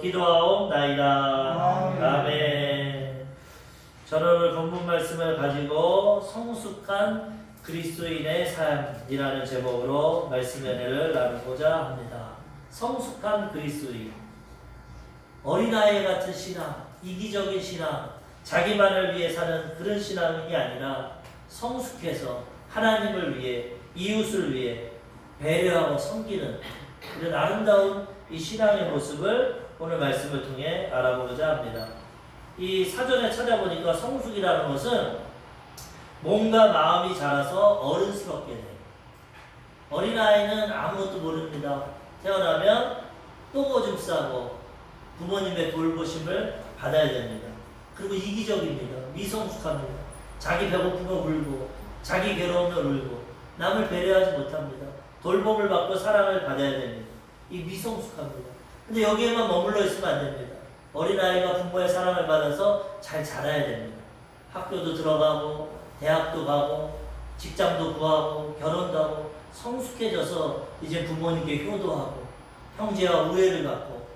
기도하옵나이다. 아멘. 저는 오늘 본문 말씀을 가지고 성숙한 그리스도인의 삶이라는 제목으로 말씀 연회를 나누고자 합니다. 성숙한 그리스도인. 어린아이 같은 신앙, 이기적인 신앙, 자기만을 위해 사는 그런 신앙이 아니라 성숙해서 하나님을 위해, 이웃을 위해 배려하고 섬기는 이런 아름다운 이 신앙의 모습을 오늘 말씀을 통해 알아보고자 합니다. 이 사전에 찾아보니까 성숙이라는 것은 몸과 마음이 자라서 어른스럽게 돼요. 어린아이는 아무것도 모릅니다. 태어나면 똥오줌 싸고 부모님의 돌보심을 받아야 됩니다. 그리고 이기적입니다. 미성숙합니다. 자기 배고프면 울고 자기 괴로우면 울고 남을 배려하지 못합니다. 돌봄을 받고 사랑을 받아야 됩니다. 이 미성숙합니다. 근데 여기에만 머물러 있으면 안 됩니다. 어린아이가 부모의 사랑을 받아서 잘 자라야 됩니다. 학교도 들어가고 대학도 가고 직장도 구하고 결혼도 하고 성숙해져서 이제 부모님께 효도하고 형제와 우애를 갖고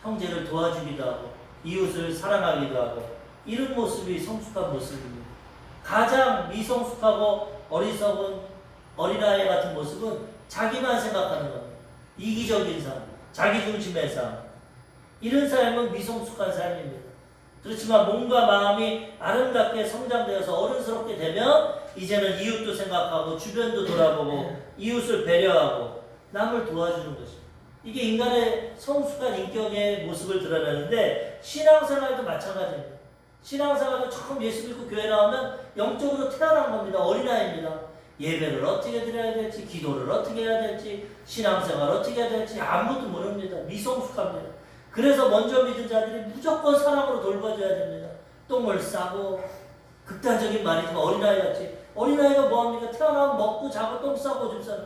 형제를 도와주기도 하고 이웃을 사랑하기도 하고 이런 모습이 성숙한 모습입니다. 가장 미성숙하고 어리석은 어린아이 같은 모습은 자기만 생각하는 겁니다. 이기적인 삶, 자기중심의 삶. 이런 삶은 미성숙한 삶입니다. 그렇지만 몸과 마음이 아름답게 성장되어서 어른스럽게 되면 이제는 이웃도 생각하고 주변도 돌아보고 이웃을 배려하고 남을 도와주는 것입니다. 이게 인간의 성숙한 인격의 모습을 드러내는데 신앙생활도 마찬가지입니다. 신앙생활도 처음 예수 믿고 교회 나오면 영적으로 태어난 겁니다. 어린아이입니다. 예배를 어떻게 드려야 될지, 기도를 어떻게 해야 될지, 신앙생활 어떻게 해야 될지 아무것도 모릅니다. 미성숙합니다. 그래서 먼저 믿은 자들이 무조건 사랑으로 돌봐줘야 됩니다. 똥을 싸고, 극단적인 말이지만 어린아이같이. 어린아이가 뭐합니까? 태어나면 먹고 자고 똥 싸고 오줌 싸는.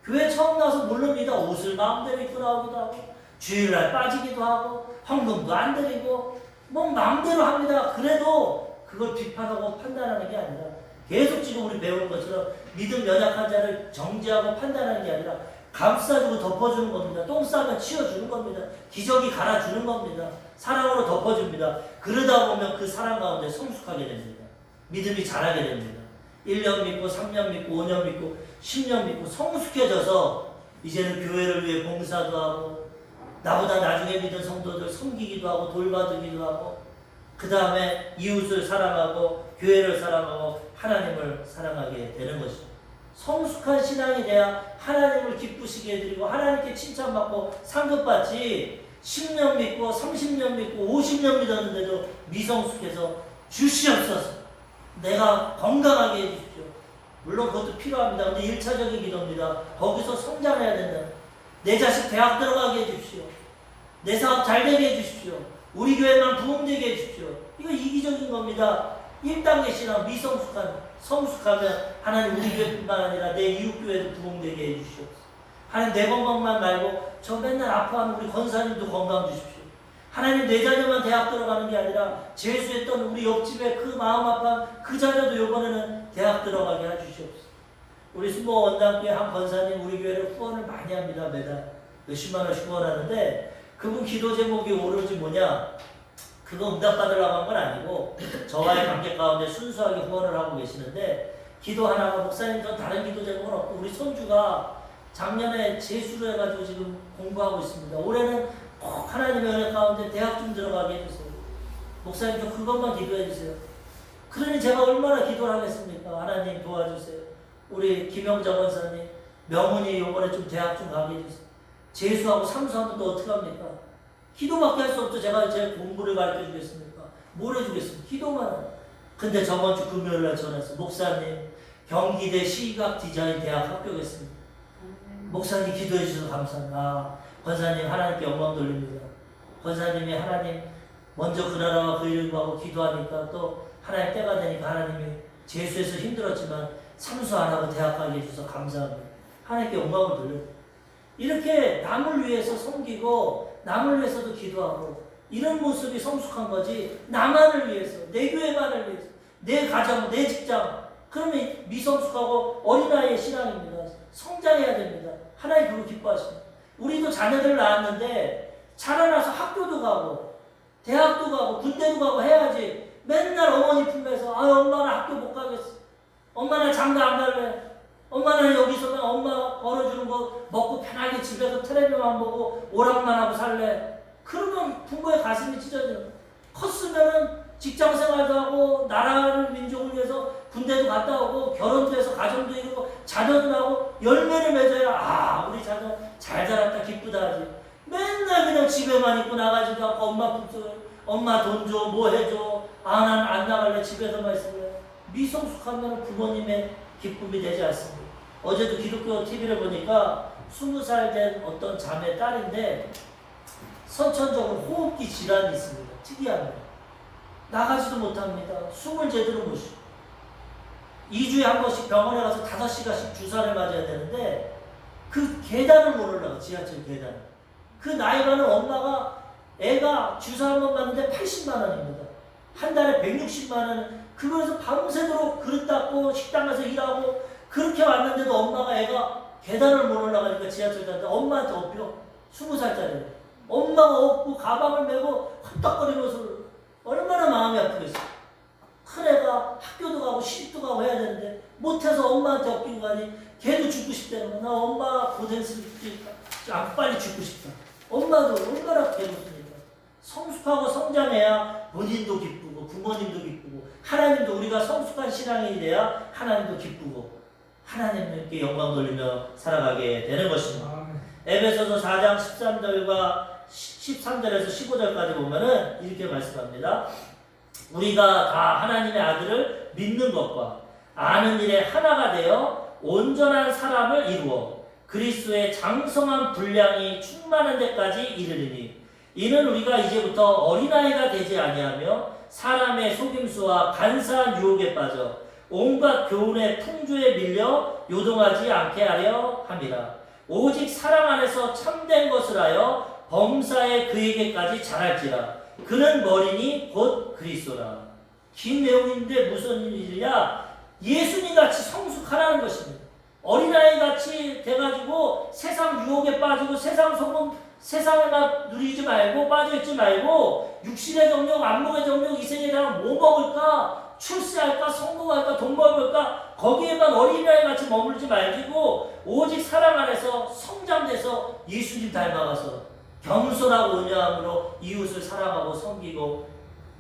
교회 처음 나와서 모릅니다. 옷을 마음대로 입고 나오기도 하고, 주일날 빠지기도 하고, 헌금도 안 드리고, 뭐 마음대로 합니다. 그래도 그걸 비판하고 판단하는 게 아니라 계속 지금 우리 배운 것처럼 믿음 연약한 자를 정죄하고 판단하는 게 아니라 감싸주고 덮어주는 겁니다. 똥 싸면 치워주는 겁니다. 기저귀 갈아주는 겁니다. 사랑으로 덮어줍니다. 그러다 보면 그 사랑 가운데 성숙하게 됩니다. 믿음이 자라게 됩니다. 1년 믿고 3년 믿고 5년 믿고 10년 믿고 성숙해져서 이제는 교회를 위해 봉사도 하고 나보다 나중에 믿은 성도들 섬기기도 하고 돌봐주기도 하고 그 다음에 이웃을 사랑하고 교회를 사랑하고 하나님을 사랑하게 되는 것입니다. 성숙한 신앙이 돼야 하나님을 기쁘시게 해드리고 하나님께 칭찬받고 상급받지 10년 믿고 30년 믿고 50년 믿었는데도 미성숙해서 주시옵소서 내가 건강하게 해주십시오. 물론 그것도 필요합니다. 근데 1차적인 기도입니다. 거기서 성장해야 된다. 내 자식 대학 들어가게 해주십시오. 내 사업 잘 되게 해주십시오. 우리 교회만 부흥되게 해주십시오. 이거 이기적인 겁니다. 1단계 신앙 미성숙한 성숙하면 하나님 우리 교회뿐만 아니라 내 이웃 교회도 부흥되게 해주시옵소서. 하나님 내 건강만 말고 저 맨날 아파하는 우리 권사님도 건강 주십시오. 하나님 내 자녀만 대학 들어가는 게 아니라 재수했던 우리 옆집에 그 마음 아파한 그 자녀도 이번에는 대학 들어가게 해주시옵소서. 우리 수모 원당교회 한 권사님 우리 교회를 후원을 많이 합니다. 매달 몇십만 원씩 후원하는데 그분 기도 제목이 오로지 뭐냐? 그거 응답받으려고 한 건 아니고 저와의 관계 가운데 순수하게 후원을 하고 계시는데 기도 하나가 목사님 전 다른 기도 제목은 없고 우리 손주가 작년에 재수를 해가지고 지금 공부하고 있습니다. 올해는 꼭 하나님의 은혜 가운데 대학 좀 들어가게 해주세요. 목사님 좀 그것만 기도해 주세요. 그러니 제가 얼마나 기도를 하겠습니까? 하나님 도와주세요. 우리 김영자 권사님 명훈이 이번에 좀 대학 좀 가게 해주세요. 재수하고 삼수하면 또 어떡합니까? 기도밖에 할 수 없죠. 제가 제 공부를 가르쳐 주겠습니까? 뭘 해주겠습니까? 기도만 하고. 근데 저번 주 금요일날 전화해서 목사님 경기대 시각 디자인 대학 합격했습니다. 목사님 기도해 주셔서 감사합니다. 권사님 하나님께 영광 돌립니다. 권사님이 하나님 먼저 그 나라와 그 이름을 하고 기도하니까 또 하나님 때가 되니까 하나님이 재수해서 힘들었지만 삼수 안 하고 대학 가게 해주셔서 감사합니다. 하나님께 영광을 돌립니다. 이렇게 남을 위해서 섬기고 남을 위해서도 기도하고 이런 모습이 성숙한 거지 나만을 위해서 내 교회만을 위해서 내 가정 내 직장 그러면 미성숙하고 어린아이의 신앙입니다. 성장해야 됩니다. 하나님 그걸 기뻐하십니다. 우리도 자녀들 낳았는데 자라나서 학교도 가고 대학도 가고 군대도 가고 해야지. 맨날 어머니 품에서 아 엄마는 학교 못 가겠어. 엄마는 장가 안 갈래. 엄마는 여기서만 엄마 벌어주는 거 먹고 편하게 집에서 텔레비만 보고 오락만 하고 살래. 그러면 부모의 가슴이 찢어져요. 컸으면은 직장 생활도 하고 나라를 민족을 위해서 군대도 갔다 오고 결혼도 해서 가정도 이루고 자녀도 나고 열매를 맺어야 아 우리 자녀 잘 자랐다 기쁘다 하지. 맨날 그냥 집에만 있고 나가지도 않고 엄마 품속에 엄마 돈 줘 뭐 해줘 아 난 안 나갈래 집에서만 있을래. 미성숙하면 부모님의 기쁨이 되지 않습니다. 어제도 기독교 TV를 보니까 20살 된 어떤 자매 딸인데 선천적으로 호흡기 질환이 있습니다. 특이합니다. 나가지도 못합니다. 숨을 제대로 못 쉬고 2주에 한 번씩 병원에 가서 5시간씩 주사를 맞아야 되는데 그 계단을 못 올라가. 지하철 계단. 그 나이 많은 엄마가 애가 주사 한 번 맞는데 80만 원입니다. 한 달에 160만 원. 그거에서 밤새도록 그릇 닦고 식당 가서 일하고 그렇게 왔는데도 엄마가 애가 계단을 못 올라가니까 지하철 갔다 엄마한테 업혀. 20살짜리 엄마가 업고 가방을 메고 헛떡거리면서 얼마나 마음이 아프겠어. 큰애가 학교도 가고 시집도 가고 해야 되는데 못해서 엄마한테 업기고 가니 걔도 죽고 싶다는 거야. 나 엄마 고생스럽지 빨리 죽고 싶다. 엄마도 얼마나 괴롭습니까. 성숙하고 성장해야 본인도 기쁘고 부모님도 기쁘고 하나님도 우리가 성숙한 신앙이 돼야 하나님도 기쁘고 하나님께 영광 돌리며 살아가게 되는 것입니다. 에베소서 4장 13절과 13절에서 15절까지 보면은 이렇게 말씀합니다. 우리가 다 하나님의 아들을 믿는 것과 아는 일에 하나가 되어 온전한 사람을 이루어 그리스도의 장성한 분량이 충만한 데까지 이르리니 이는 우리가 이제부터 어린아이가 되지 아니하며 사람의 속임수와 간사한 유혹에 빠져 온갖 교훈의 풍조에 밀려 요동하지 않게 하려 함이라. 오직 사랑 안에서 참된 것을 하여 범사에 그에게까지 자랄지라. 그는 머리니 곧 그리스도라. 긴 내용인데 무슨 일이냐? 예수님같이 성숙하라는 것입니다. 어린아이같이 돼가지고 세상 유혹에 빠지고 세상 소금 세상에만 누리지 말고 빠져있지 말고 육신의 정욕, 안목의 정욕, 이 세계에다가 뭐 먹을까? 출세할까? 성공할까? 돈 벌까? 거기에만 어린아이같이 머물지 말고 오직 사랑 안에서 성장돼서 예수님 닮아가서 겸손하고 온유함으로 이웃을 사랑하고 섬기고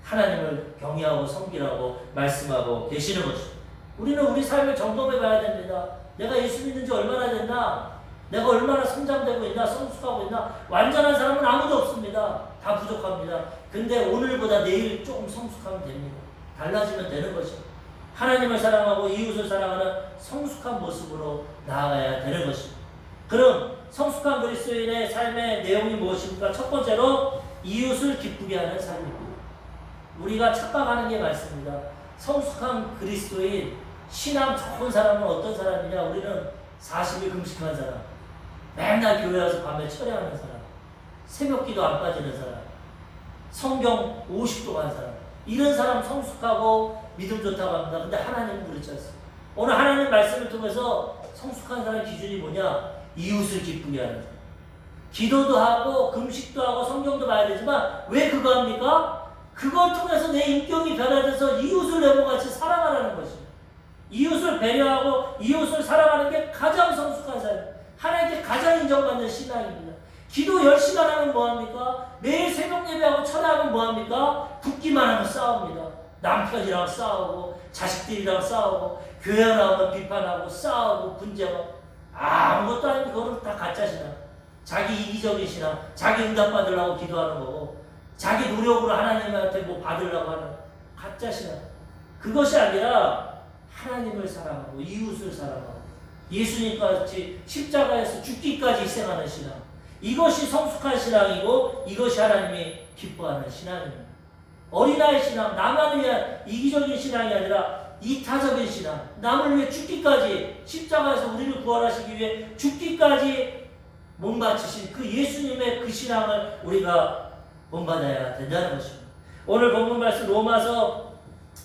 하나님을 경외하고 섬기라고 말씀하고 계시는 것입니다. 우리는 우리 삶을 점검해 봐야 됩니다. 내가 예수 믿는 지 얼마나 됐나? 내가 얼마나 성장되고 있나? 성숙하고 있나? 완전한 사람은 아무도 없습니다. 다 부족합니다. 근데 오늘보다 내일 조금 성숙하면 됩니다. 달라지면 되는 것입니다. 하나님을 사랑하고 이웃을 사랑하는 성숙한 모습으로 나아가야 되는 것입니다. 그럼 성숙한 그리스도인의 삶의 내용이 무엇입니까? 첫 번째로 이웃을 기쁘게 하는 삶입니다. 우리가 착각하는 게 많습니다. 성숙한 그리스도인, 신앙 좋은 사람은 어떤 사람이냐? 우리는 40일 금식하는 사람, 맨날 교회 와서 밤에 철야하는 사람, 새벽기도 안 빠지는 사람, 성경 50도 간 사람, 이런 사람 성숙하고 믿음 좋다고 합니다. 근데 하나님은 그렇지 않습니다. 오늘 하나님 말씀을 통해서 성숙한 사람의 기준이 뭐냐? 이웃을 기쁘게 하는 사람. 기도도 하고 금식도 하고 성경도 봐야 되지만 왜 그거 합니까? 그걸 통해서 내 인격이 변화돼서 이웃을 내모같이 사랑하라는 것입니다. 이웃을 배려하고 이웃을 사랑하는 게 가장 성숙한 삶, 하나님께 가장 인정받는 신앙입니다. 기도 10시간 하면 뭐합니까? 매일 새벽 예배하고 철야하면 뭐합니까? 붙기만 하면 싸웁니다. 남편이랑 싸우고 자식들이랑 싸우고 교회 나오면 비판하고 싸우고 분쟁하고 아무것도 아닌데 그거는 다 가짜 신앙. 자기 이기적인 신앙, 자기 응답 받으려고 기도하는 거고 자기 노력으로 하나님한테 뭐 받으려고 하는 가짜 신앙. 그것이 아니라 하나님을 사랑하고 이웃을 사랑하고 예수님과 같이 십자가에서 죽기까지 희생하는 신앙. 이것이 성숙한 신앙이고 이것이 하나님이 기뻐하는 신앙입니다. 어린아이 신앙, 나만을 위한 이기적인 신앙이 아니라 이타적인 신앙, 남을 위해 죽기까지 십자가에서 우리를 구원하시기 위해 죽기까지 몸 바치신 그 예수님의 그 신앙을 우리가 본받아야 된다는 것입니다. 오늘 본문 말씀 로마서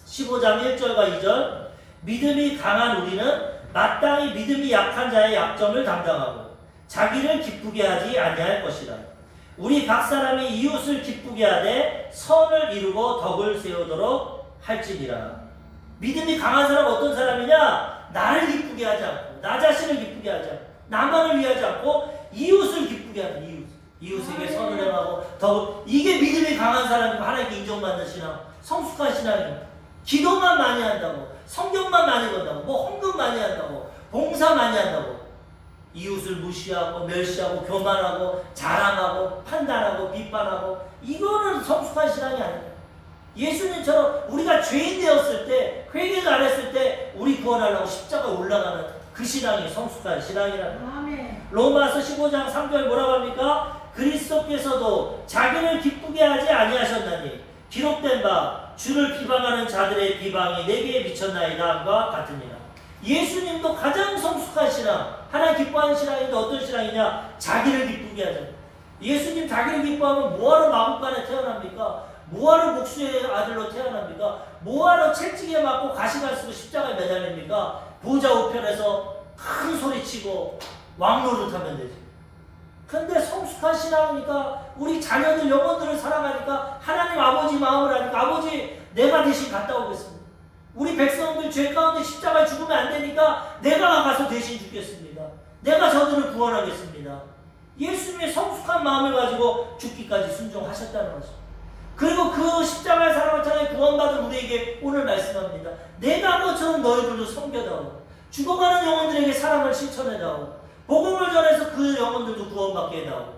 15장 1절과 2절, 믿음이 강한 우리는 마땅히 믿음이 약한 자의 약점을 담당하고 자기를 기쁘게 하지 아니할 것이다. 우리 각 사람이 이웃을 기쁘게 하되 선을 이루고 덕을 세우도록 할지니라. 믿음이 강한 사람은 어떤 사람이냐? 나를 기쁘게 하지 않고 나 자신을 기쁘게 하지 않고 나만을 위하지 않고 이웃을 기쁘게 하는 이웃에게 선을 행하고 덕을. 이게 믿음이 강한 사람이고 하나님께 인정받는 신앙, 성숙한 신앙입니다. 기도만 많이 한다고, 성경만 많이 본다고, 뭐 헌금 많이 한다고, 봉사 많이 한다고 이웃을 무시하고 멸시하고 교만하고 자랑하고 판단하고 비판하고, 이거는 성숙한 신앙이 아닙니다. 예수님처럼 우리가 죄인 되었을 때, 회개를 안 했을 때 우리 구원하려고 십자가에 올라가는 그 신앙이 성숙한 신앙이라는 거예요. 로마서 15장 3절 뭐라고 합니까? 그리스도께서도 자기를 기쁘게 하지 아니하셨나니 기록된 바 주를 비방하는 자들의 비방이 내게 미쳤나이다 과 같으니라. 예수님도 가장 성숙한 신앙, 하나님 기뻐하는 신앙인데 어떤 신앙이냐? 자기를 기쁘게 하자. 예수님 자기를 기뻐하면 뭐하러 마국간에 태어납니까? 뭐하러 목수의 아들로 태어납니까? 뭐하러 채찍에 맞고 가시관 쓰고 십자가에 매달립니까? 보좌 우편에서 큰 소리치고 왕노릇하면 되지. 근데 성숙한 신앙이니까 우리 자녀들 영혼들을 사랑하니까 하나님 아버지 마음을 하니까 아버지 내가 대신 갔다 오겠습니다. 우리 백성들 죄 가운데 십자가에 죽으면 안 되니까 내가 가서 대신 죽겠습니다. 내가 저들을 구원하겠습니다. 예수님의 성숙한 마음을 가지고 죽기까지 순종하셨다는 거죠. 그리고 그 십자가의 사랑을 통해 구원받은 우리에게 오늘 말씀합니다. 내가 한 것처럼 너희들도 섬겨다오. 죽어가는 영혼들에게 사랑을 실천해다오. 복음을 전해서 그 영혼들도 구원받게 해다오.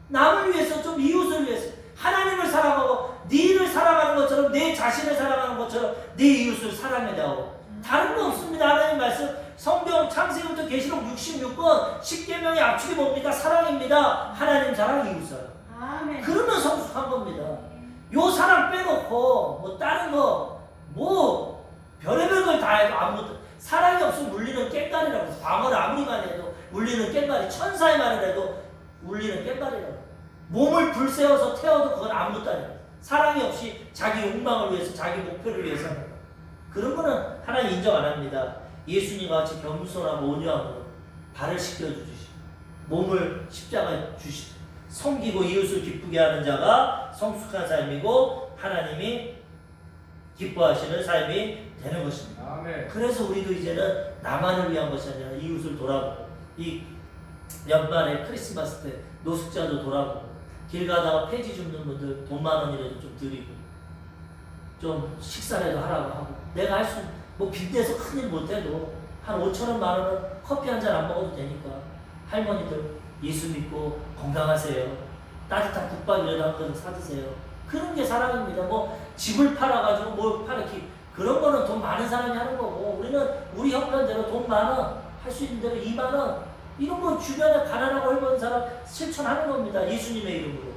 남을 위해서, 좀 이웃을 위해서 하나님을 사랑하고 네 일을 사랑하는 것처럼, 내 자신을 사랑하는 것처럼 내 이웃을 사랑해다오. 다른 거 없습니다. 하나님 말씀, 성경 창세기부터 계시록 66권 10계명의 압축이 뭡니까? 사랑입니다. 하나님 사랑, 이웃 사랑. 아멘. 그러면 성숙한 겁니다. 요 사랑 빼놓고 뭐 다른 거 뭐 별의별 걸 다 해도 아무것도, 사랑이 없으면 울리는 깽가리라고 해서 방언을 아무리 많이 해도 울리는 깽가리, 천사의 말을 해도 울리는 깽가리라고. 몸을 불세워서 태워도 그건 아무것도 아니에요. 사랑이 없이 자기 욕망을 위해서, 자기 목표를 위해서 하는 거. 그런 거는 하나님 인정 안 합니다. 예수님과 같이 겸손하고 온유함으로 발을 씻겨주시고 몸을 십자가에 주시고 섬기고 이웃을 기쁘게 하는 자가 성숙한 삶이고 하나님이 기뻐하시는 삶이 되는 것입니다. 아멘. 그래서 우리도 이제는 나만을 위한 것이 아니라 이웃을 돌아보고, 이 연말에 크리스마스 때 노숙자도 돌아보고, 길 가다가 폐지 줍는 분들 돈 10,000원이라도 좀 드리고, 좀 식사라도 하라고 하고, 내가 할 수, 뭐 빚내서 큰일 못해도 한 5,000원, 10,000원 커피 한 잔 안 먹어도 되니까 할머니들 예수 믿고 건강하세요. 따뜻한 국밥이라도 한 그릇 사드세요. 그런 게 사랑입니다. 뭐 집을 팔아가지고 뭘 팔아키, 그런 거는 돈 많은 사람이 하는 거고, 우리는 우리 형편대로 돈 많아 할 수 있는 대로 2만원 이런 거 주변에 가난하고 헐벗은 사람 실천하는 겁니다. 예수님의 이름으로.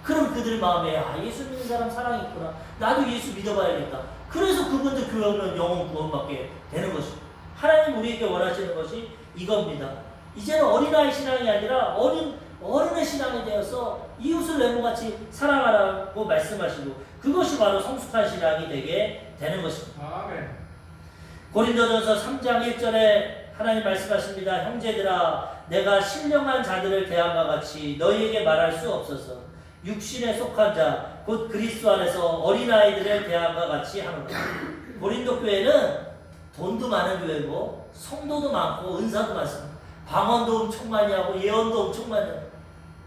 그럼 그들 마음에 예수 믿는 사람 사랑이 있구나. 나도 예수 믿어봐야겠다. 그래서 그분들 교회 오면 영혼 구원받게 되는 것입니다. 하나님 우리에게 원하시는 것이 이겁니다. 이제는 어린아이 신앙이 아니라 어른의 신앙이 되어서 이웃을 내모같이 사랑하라고 말씀하시고, 그것이 바로 성숙한 신앙이 되게 되는 것입니다. 아멘. 고린도전서 3장 1절에 하나님 말씀하십니다. 형제들아, 내가 신령한 자들을 대함과 같이 너희에게 말할 수 없어서 육신에 속한 자 곧 그리스도 안에서 어린아이들을 대함과 같이 하노라. 고린도 교회는 돈도 많은 교회고 성도도 많고 은사도 많습니다. 방언도 엄청 많이 하고 예언도 엄청 많이 하고.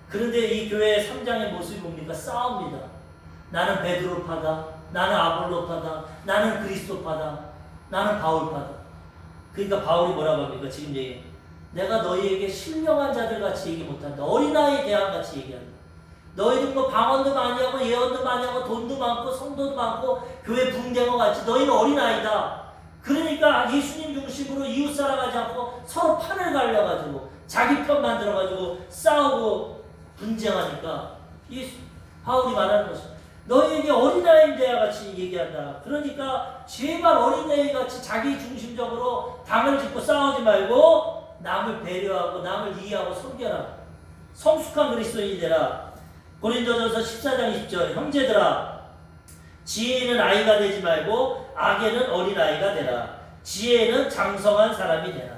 그런데 이 교회의 3장의 모습이 뭡니까? 싸웁니다. 나는 베드로파다, 나는 아볼로파다, 나는 그리스도파다, 나는 바울파다. 그러니까 바울이 뭐라고 합니까? 지금 얘기, 내가 너희에게 신령한 자들 같이 얘기 못한다. 어린아이 대함 같이 얘기한다. 너희들 뭐 방언도 많이 하고 예언도 많이 하고 돈도 많고 성도도 많고 교회 붕대인 것 같이 너희는 어린아이다. 그러니까 예수님 중심으로 이웃 사랑하지 않고 서로 판을 갈려가지고 자기 편 만들어가지고 싸우고 분쟁하니까 바울이 말하는 것입니다. 너희에게 어린아이 대와 같이 얘기한다. 그러니까 제발 어린아이 같이 자기 중심적으로 당을 짓고 싸우지 말고 남을 배려하고 남을 이해하고 섬겨라. 성숙한 그리스도인이 되라. 고린도전서 14장 20절, 형제들아, 지혜는 아이가 되지 말고 악에는 어린아이가 되라. 지혜는 장성한 사람이 되라.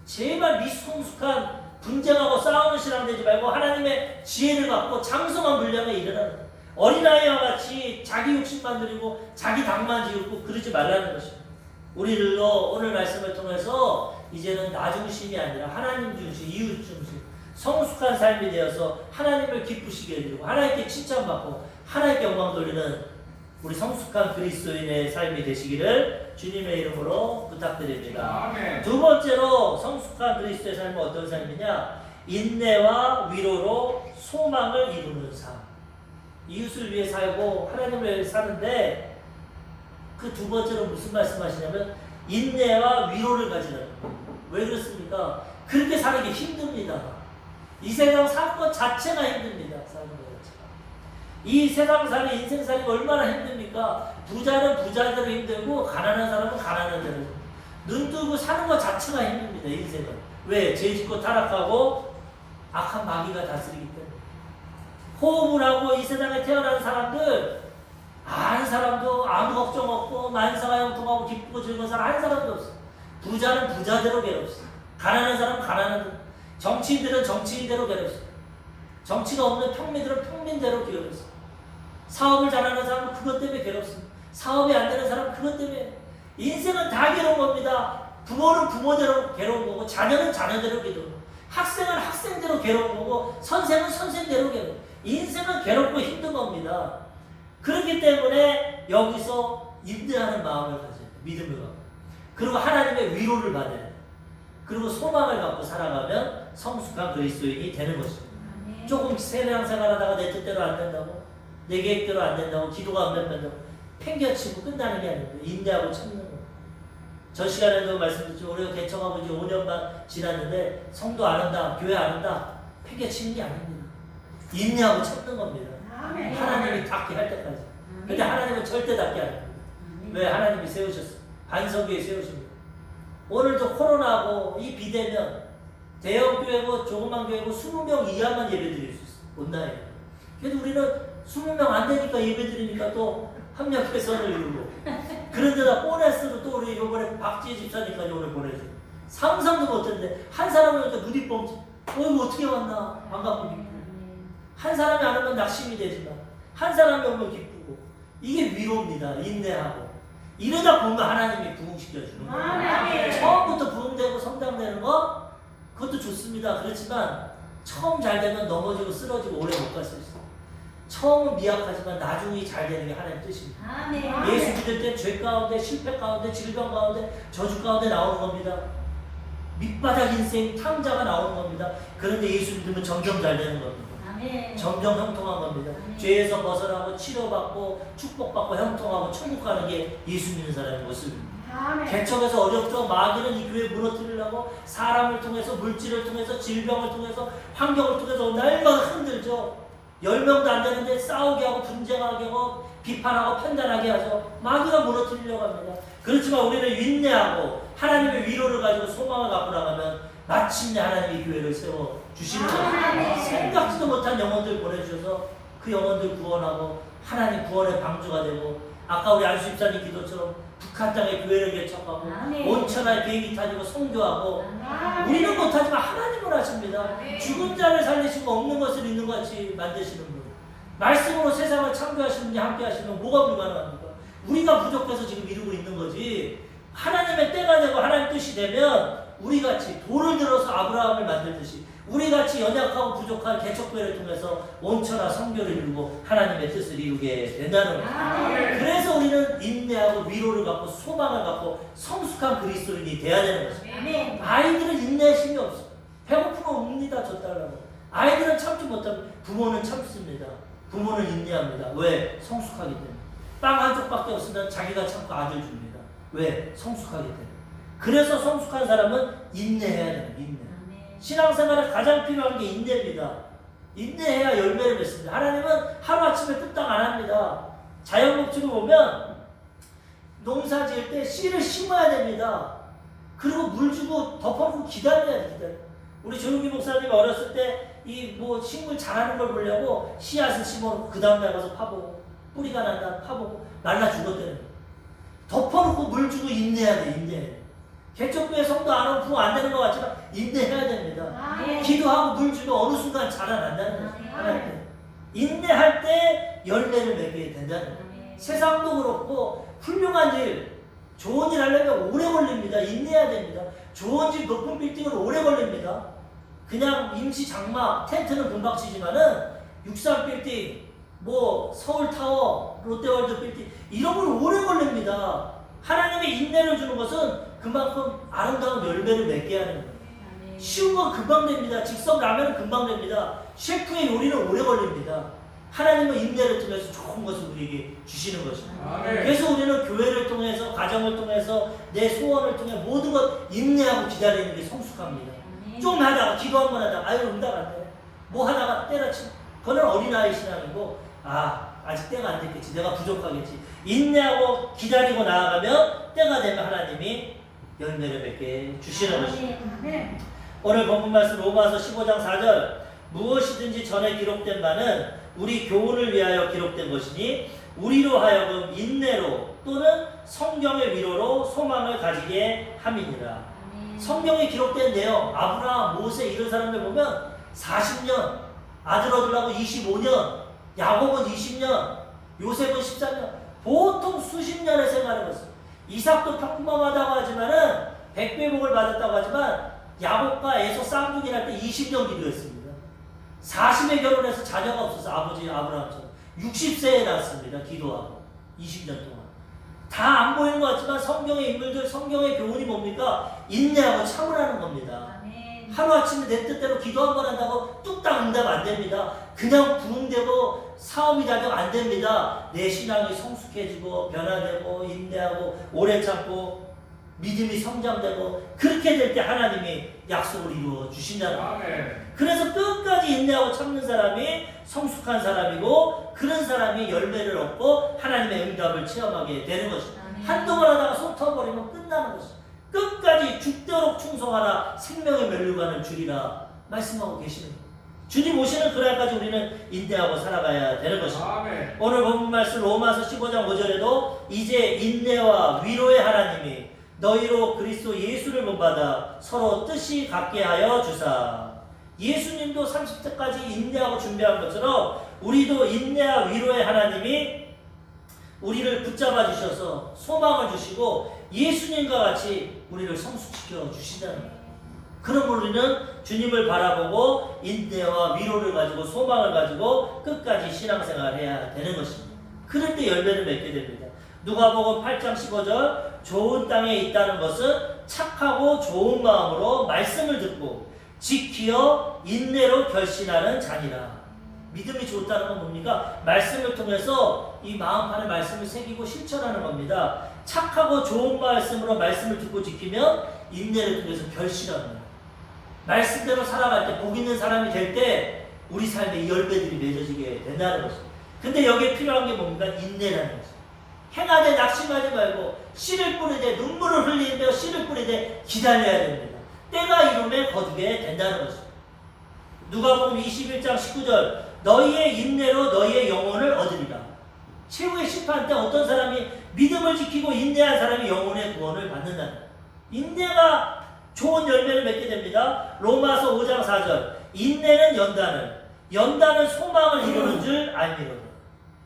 제발 미성숙한 분쟁하고 싸우는 신앙 되지 말고 하나님의 지혜를 갖고 장성한 분량에 이르라는 거예요. 어린아이와 같이 자기 욕심만 들이고 자기 당만 지우고 그러지 말라는 것입니다. 우리들도 오늘 말씀을 통해서 이제는 나 중심이 아니라 하나님 중심, 이웃 중심, 성숙한 삶이 되어서 하나님을 기쁘시게 해드리고 하나님께 칭찬받고 하나님께 영광 돌리는 우리 성숙한 그리스도인의 삶이 되시기를 주님의 이름으로 부탁드립니다. 아멘. 두 번째로 성숙한 그리스도의 삶은 어떤 삶이냐? 인내와 위로로 소망을 이루는 삶. 이웃을 위해 살고 하나님을 위해 사는데 그 두 번째로 무슨 말씀하시냐면 인내와 위로를 가지는 거예요. 왜 그렇습니까? 그렇게 사는 게 힘듭니다. 이 세상 사는 것 자체가 힘듭니다. 사는 것 자체가. 이 세상 살이 인생 살이가 얼마나 힘듭니까? 부자는 부자대로 힘들고 가난한 사람은 가난한 대로 눈 뜨고 사는 것 자체가 힘듭니다. 인생은. 왜? 죄 짓고 타락하고 악한 마귀가 다스리기 때문에. 호흡을 하고 이 세상에 태어난 사람들 한 사람도 아무 걱정 없고 만사가 형통하고 기쁘고 즐거운 사람 한 사람도 없어. 부자는 부자대로 괴롭습니다. 가난한 사람은 가난한 대로. 정치인들은 정치인대로 괴롭습니다. 정치가 없는 평민들은 평민대로 괴롭습니다. 사업을 잘하는 사람은 그것 때문에 괴롭습니다. 사업이 안 되는 사람은 그것 때문에. 인생은 다 괴로운 겁니다. 부모는 부모대로 괴로운 거고 자녀는 자녀대로 괴로운 거고 학생은 학생대로 괴로운 거고 선생은 선생대로 괴로운 거고 인생은 괴롭고 힘든 겁니다. 그렇기 때문에 여기서 인내하는 마음을 가져야 돼요. 믿음을 갖고. 그리고 하나님의 위로를 받아야 돼요. 그리고 소망을 갖고 살아가면 성숙한 그리스도인이 되는 것입니다. 조금 세상 생활하다가 내 뜻대로 안 된다고 내 계획대로 안 된다고 기도가 안 된다고 팽개치고 끝나는 게 아니고 인내하고 참는 거예요. 전 시간에도 말씀드렸죠. 우리가 개척하고 이제 5년만 지났는데 성도 안 한다, 교회 안 한다 팽개치는 게 아닙니다. 인내하고 참는 겁니다. 하나님이 닿게 할 때까지. 근데 하나님은 절대 닿게 안 합니다. 왜? 하나님이 세우셨어요. 반석 위에 세우십니다. 오늘도 코로나하고 이 비대면 대형 교회고 조그만 교회고 20명 이하만 예배 드릴 수 있어요. 온라인. 그래도 우리는 20명 안 되니까 예배 드리니까 또 한 명 개선을 이루고 그런데다 보너스로 또 우리 이번에 박지혜 집사님까지 오늘 보내줘요. 상상도 못했는데 한 사람은 이렇게 눈이 뻥치 이거 어떻게 왔나 반갑고 기쁘고 한 사람이 안 오면 낙심이 되지만 한 사람이 오면 기쁘고 이게 위로입니다. 인내하고 이러다 보면 하나님이 부흥시켜주는 거예요. 처음부터 부흥되고 성장되는 거 그것도 좋습니다. 그렇지만 처음 잘 되면 넘어지고 쓰러지고 오래 못 갈 수 있어요. 처음은 미약하지만 나중에 잘 되는 게 하나님 뜻입니다. 예수 믿을 때 죄 가운데 실패 가운데 질병 가운데 저주 가운데 나오는 겁니다. 밑바닥 인생 탕자가 나오는 겁니다. 그런데 예수 믿으면 점점 잘 되는 겁니다. 점점 형통한 겁니다. 죄에서 벗어나고 치료받고 축복받고 형통하고 천국 가는 게 예수 믿는 사람의 모습입니다. 개척에서 어렵죠. 마귀는 이 교회 무너뜨리려고 사람을 통해서 물질을 통해서 질병을 통해서 환경을 통해서 날마다 흔들죠. 10명도 안 되는데 싸우게 하고 분쟁하게 하고 비판하고 판단하게 하죠. 마귀가 무너뜨리려고 합니다. 그렇지만 우리는 인내하고 하나님의 위로를 가지고 소망을 갖고 나가면 마침내 하나님이 교회를 세워 주시는 거예요. 생각지도 못한 영혼들 보내주셔서 그 영혼들 구원하고 하나님 구원의 방주가 되고 아까 우리 안수 집사님 기도처럼 북한 땅에 교회를 개척하고 온천하에 비행기 타지고 선교하고 우리는 못하지만 하나님은 하십니다. 죽은 자를 살리시고 없는 것을 있는 것 같이 만드시는 분. 말씀으로 세상을 창조하시는 분이 함께 하시면 뭐가 불가능합니까? 우리가 부족해서 지금 이루고 있는 거지. 하나님의 때가 되고 하나님 뜻이 되면 우리같이 돌을 들어서 아브라함을 만들듯이 우리같이 연약하고 부족한 개척교회를 통해서 온천하 성교를 이루고 하나님의 뜻을 이루게 된다는 거예요. 그래서 우리는 인내하고 위로를 갖고 소망을 갖고 성숙한 그리스도인이 돼야 되는 것입니다. 아이들은 인내심이 없어. 배고프면 웁니다. 져달라고. 아이들은 참지 못하면 부모는 참습니다. 부모는 인내합니다. 왜? 성숙하기 때문에. 빵 한 쪽밖에 없으면 자기가 참고 아들 줍니다. 왜? 성숙하기 때문에. 그래서 성숙한 사람은 인내해야 돼요. 인내. 신앙생활에 가장 필요한 게 인내입니다. 인내해야 열매를 맺습니다. 하나님은 하루아침에 뚝딱 안 합니다. 자연법칙을 보면 농사 지을 때 씨를 심어야 됩니다. 그리고 물 주고 덮어놓고 기다려야 됩니다. 우리 조용기 목사님이 어렸을 때 이 뭐 식물 자라는 걸 보려고 씨앗을 심어놓고 그 다음날 가서 파보고 뿌리가 난다 파보고 말라 죽었대요. 덮어놓고 물 주고 인내해야 돼. 인내. 개척교회 성도 안 오면 부흥 안 되는 것 같지만 인내해야 됩니다. 아멘. 기도하고 물 주면 어느 순간 자라난다는 거죠. 아멘. 하나님. 인내할 때 열매를 맺게 된다는 거예요. 아멘. 세상도 그렇고 훌륭한 일, 좋은 일 하려면 오래 걸립니다. 인내해야 됩니다. 좋은 집, 높은 빌딩은 오래 걸립니다. 그냥 임시 장막, 텐트는 금방 치지만은 63 빌딩, 뭐 서울타워, 롯데월드 빌딩 이런 건 오래 걸립니다. 하나님의 인내를 주는 것은 그만큼 아름다운 열매를 맺게 하는 거예요. 아멘. 쉬운 건 금방 됩니다. 즉석 라면은 금방 됩니다. 셰프의 요리는 오래 걸립니다. 하나님은 인내를 통해서 좋은 것을 우리에게 주시는 것입니다. 아멘. 그래서 우리는 교회를 통해서, 가정을 통해서, 내 소원을 통해 모든 것 인내하고 기다리는 게 성숙합니다. 아멘. 좀 하다가, 기도 한 번 하다가, 아유, 응답 안 되네. 뭐 하다가 때려치고, 그건 어린아이 신앙이고, 아직 때가 안 됐겠지. 내가 부족하겠지. 인내하고 기다리고 나아가면 때가 되면 하나님이 열매를 맺게 주시는 것입니다. 아멘. 오늘 본문 말씀 로마서 15장 4절 무엇이든지 전에 기록된 바는 우리 교훈을 위하여 기록된 것이니 우리로 하여금 인내로 또는 성경의 위로로 소망을 가지게 함이니라. 아멘. 성경에 기록된 내용 아브라함, 모세 이런 사람들 보면 40년 아들 얻으려고 25년 야곱은 20년 요셉은 13년 보통 수십 년의 생활을 했어요. 이삭도 평범하다고 하지만은 백배복을 받았다고 하지만 야곱과 에서 쌍둥이 날 때 20년 기도했습니다. 40에 결혼해서 자녀가 없어서 아버지 아브라함처럼 60세에 낳았습니다. 기도하고 20년 동안 다 안 보이는 것 같지만 성경의 인물들, 성경의 교훈이 뭡니까? 인내하고 참으라는 겁니다. 아멘. 하루아침에 내 뜻대로 기도 한 번 한다고 뚝딱 응답 안 됩니다. 그냥 부흥되고 사업이 잘 안 됩니다. 내 신앙이 성숙해지고 변화되고 인내하고 오래 참고 믿음이 성장되고 그렇게 될 때 하나님이 약속을 이루어 주신다는 거예요. 아멘. 그래서 끝까지 인내하고 참는 사람이 성숙한 사람이고 그런 사람이 열매를 얻고 하나님의 응답을 체험하게 되는 것입니다. 아멘. 한동안 하다가 손 터버리면 끝나는 것입니다. 끝까지 죽도록 충성하라 생명의 멸류관을 주리라 말씀하고 계시는 거예요. 주님 오시는 그날까지 우리는 인내하고 살아가야 되는 것입니다. 아멘. 오늘 본문 말씀 로마서 15장 5절에도 이제 인내와 위로의 하나님이 너희로 그리스도 예수를 본받아 서로 뜻이 같게 하여 주사. 예수님도 30대까지 인내하고 준비한 것처럼 우리도 인내와 위로의 하나님이 우리를 붙잡아 주셔서 소망을 주시고 예수님과 같이 우리를 성숙시켜 주신다는 거예요. 그럼 우리는 주님을 바라보고 인내와 위로를 가지고 소망을 가지고 끝까지 신앙생활을 해야 되는 것입니다. 그럴 때 열매를 맺게 됩니다. 누가복음 8장 15절 좋은 땅에 있다는 것은 착하고 좋은 마음으로 말씀을 듣고 지키어 인내로 결신하는 자니라. 믿음이 좋다는 건 뭡니까? 말씀을 통해서 이 마음판에 말씀을 새기고 실천하는 겁니다. 착하고 좋은 말씀으로 말씀을 듣고 지키면 인내를 통해서 결실합니다. 말씀대로 살아갈 때 복 있는 사람이 될 때 우리 삶에 이 열매들이 맺어지게 된다는 것입니다. 근데 여기에 필요한 게 뭡니까? 인내라는 것입니다. 행하되 낙심하지 말고 씨를 뿌리되 눈물을 흘리며 씨를 뿌리되 기다려야 됩니다. 때가 이름에 거두게 된다는 것입니다. 누가복음 21장 19절 너희의 인내로 너희의 영혼을 얻으리라. 최후의 심판 때 어떤 사람이 믿음을 지키고 인내한 사람이 영혼의 구원을 받는다는 거예요. 인내가 좋은 열매를 맺게 됩니다. 로마서 5장 4절 인내는 연단은 소망을 이루는 줄 알미로다.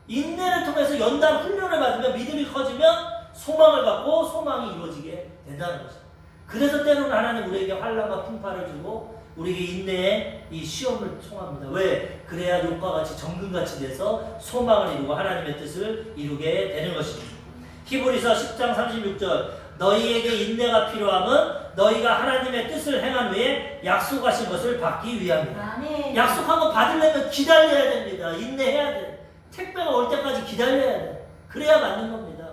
인내를 통해서 연단 훈련을 받으면 믿음이 커지면 소망을 갖고 소망이 이루어지게 된다는 것입니다. 그래서 때로는 하나님 우리에게 환난과 풍파를 주고 우리에게 인내의 이 시험을 통합니다. 왜? 그래야 욕과 같이 정금같이 돼서 소망을 이루고 하나님의 뜻을 이루게 되는 것입니다. 히브리서 10장 36절 너희에게 인내가 필요함은 너희가 하나님의 뜻을 행한 후에 약속하신 것을 받기 위함이다. 아멘. 약속한 거 받으려면 기다려야 됩니다. 인내해야 돼. 택배가 올 때까지 기다려야 돼. 그래야 맞는 겁니다.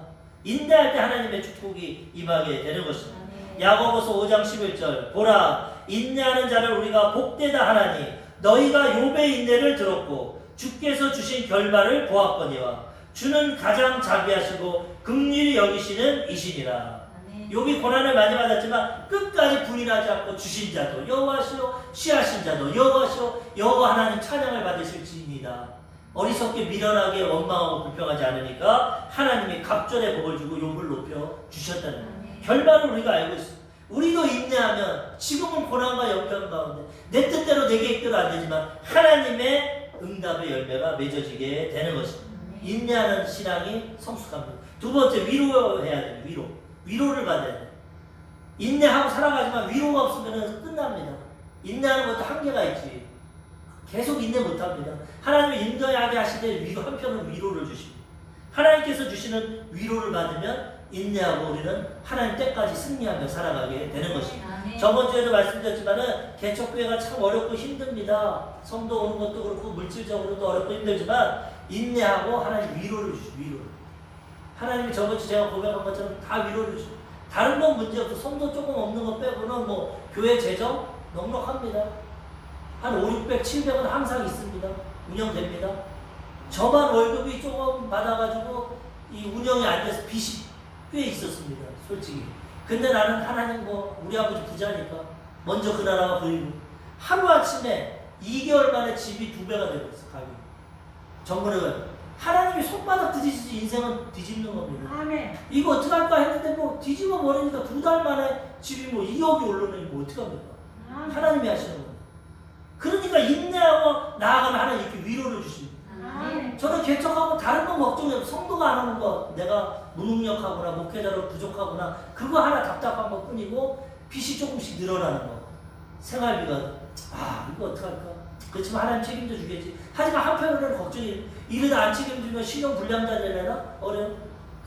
인내할 때 하나님의 축복이 임하게 되는 것입니다. 아멘. 야고보서 5장 11절 보라 인내하는 자를 우리가 복되다 하나니 너희가 욥의 인내를 들었고 주께서 주신 결말을 보았거니와 주는 가장 자비하시고 긍휼히 여기시는 이시니라. 아멘. 욥이 고난을 많이 받았지만 끝까지 부인하지 않고 주신 자도 여호와시오 취하신 자도 여호와시오 여호와 하나님 찬양을 받으실지니이다. 어리석게 미련하게 원망하고 불평하지 않으니까 하나님이 갑절의 복을 주고 욥을 높여 주셨다는 거예요. 결말을 우리가 알고 있습니다. 우리도 인내하면 지금은 고난과 역경 가운데 내 뜻대로 내 계획대로 안 되지만 하나님의 응답의 열매가 맺어지게 되는 것입니다. 인내하는 신앙이 성숙합니다. 두 번째, 위로해야 돼요. 위로를 받아야 돼요. 인내하고 살아가지만 위로가 없으면 끝납니다. 인내하는 것도 한계가 있지. 계속 인내 못합니다. 하나님이 인내하게 하시되 위로 한편으로 위로를 주십니다. 하나님께서 주시는 위로를 받으면 인내하고 우리는 하나님 때까지 승리하며 살아가게 되는 것입니다. 저번 주에도 말씀드렸지만은 개척교회가 참 어렵고 힘듭니다. 성도 오는 것도 그렇고 물질적으로도 어렵고 힘들지만 인내하고 하나님 위로를 주십니다. 위로. 하나님이 저번 주 제가 고백한 것처럼 다 위로를 주십니다. 다른 건 문제 없어. 성도 조금 없는 것 빼고는 뭐 교회 재정 넉넉합니다. 한 5, 600, 700은 항상 있습니다. 운영됩니다. 저만 월급이 조금 받아가지고 이 운영이 안 돼서 빚이 꽤 있었습니다. 솔직히. 근데 나는 하나님 우리 아버지 부자니까 먼저 그 나라와 그 이루. 하루아침에 2개월 만에 집이 2배가 되고 있어. 가격이. 정부는 하나님이 손바닥 뒤지지 인생은 뒤집는 겁니다. 아멘. 이거 어떡할까 했는데 뒤집어 버리니까 2달 만에 집이 2억이 오르면 어떡합니까? 하나님이 하시는 겁니다. 그러니까 인내하고 나아가면 하나님 이렇게 위로를 주십니다. 저는 개척하고 다른 건 걱정해요. 성도가 안 오는 거, 내가 무능력하거나 목회자로 부족하거나 그거 하나 답답한 것 뿐이고 빚이 조금씩 늘어나는 거. 생활비가 이거 어떡할까? 그렇지만 하나님 책임져 주겠지. 하지만 한편으로는 걱정이 이러다 안 책임지면 신용 불량자 되려나? 어려워.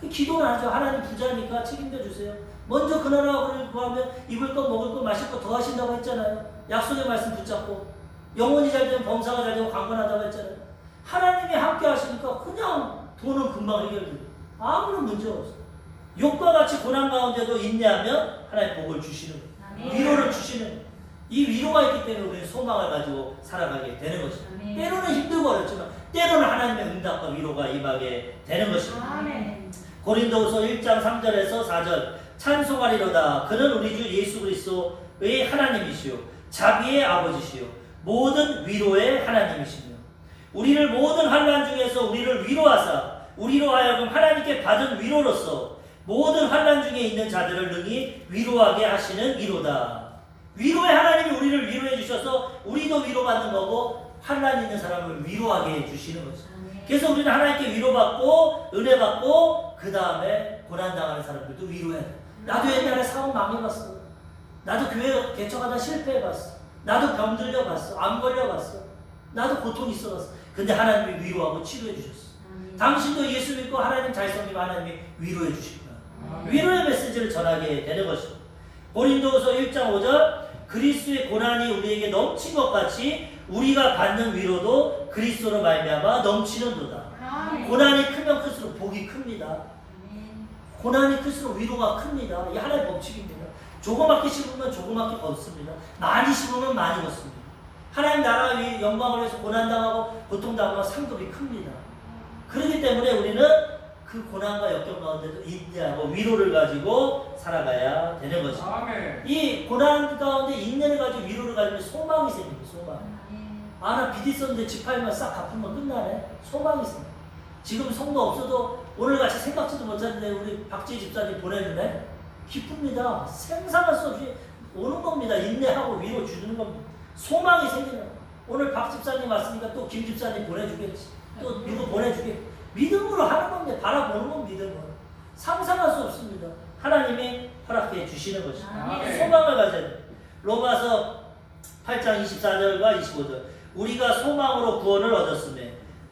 그 기도는 하죠. 하나님 부자니까 책임져 주세요. 먼저 그 나라를 구하면 입을 거 먹을 거 마실 거 더 하신다고 했잖아요. 약속의 말씀 붙잡고 영혼이 잘 되면 범사가 잘 되고 강건하다고 했잖아요. 하나님이 함께 하시니까 그냥 돈은 금방 해결돼요. 아무런 문제가 없어요. 욕과 같이 고난 가운데도 인내하면 하나님 복을 주시는 거예요. 위로를 주시는 거예요. 이 위로가 있기 때문에 우리는 소망을 가지고 살아가게 되는 것입니다. 때로는 힘들고 어렵지만 때로는 하나님의 응답과 위로가 임하게 되는 것입니다. 고린도후서 1장 3절에서 4절 찬송하리로다. 그는 우리 주 예수 그리스도의 하나님이시요 자비의 아버지시요 모든 위로의 하나님이시며 우리를 모든 환난 중에서 우리를 위로하사 우리로 하여금 하나님께 받은 위로로서 모든 환난 중에 있는 자들을 능히 위로하게 하시는 위로다. 위로의 하나님이 우리를 위로해 주셔서 우리도 위로받는 거고 환난 있는 사람을 위로하게 해 주시는 거죠. 그래서 우리는 하나님께 위로받고 은혜 받고 그 다음에 고난당하는 사람들도 위로해야 돼. 나도 옛날에 사업 망해봤어. 나도 교회 개척하다 실패해봤어. 나도 병 들려봤어. 암 걸려봤어. 나도 고통 있어봤어. 근데 하나님이 위로하고 치료해 주셨어. 당신도 예수 믿고 하나님 잘 섬기면 하나님이 위로해 주실 거야. 위로의 메시지를 전하게 되는 것이죠. 고린도후서 1장 5절 그리스도의 고난이 우리에게 넘친 것 같이 우리가 받는 위로도 그리스도로 말미암아 넘치는도다. 고난이 크면 클수록 복이 큽니다. 고난이 클수록 위로가 큽니다. 이 하나의 법칙입니다. 조그맣게 심으면 조그맣게 벗습니다. 많이 심으면 많이 벗습니다. 하나님 나라 위 영광을 위해서 고난당하고 고통당하고 상급이 큽니다. 그렇기 때문에 우리는 그 고난과 역경 가운데도 인내하고 위로를 가지고 살아가야 되는 것입니다. 이 고난 가운데 인내를 가지고 위로를 가지면 소망이 생깁니다. 소망. 나 빚 있었는데 집 팔면 싹 갚으면 끝나네. 소망이 생깁니다. 지금 성도 없어도 오늘같이 생각지도 못했는데 우리 박지희 집사님 보내주네. 기쁩니다. 생각할 수 없이 오는 겁니다. 인내하고 위로 주는 겁니다. 소망이 생기는 오늘 박 집사님 왔으니까 또 김 집사님 보내주겠지. 또 누구 보내주겠지. 믿음으로 하는 겁니다. 바라보는 건 믿음으로. 상상할 수 없습니다. 하나님이 허락해 주시는 것입니다. 소망을 가져야 돼요. 로마서 8장 24절과 25절 우리가 소망으로 구원을 얻었으며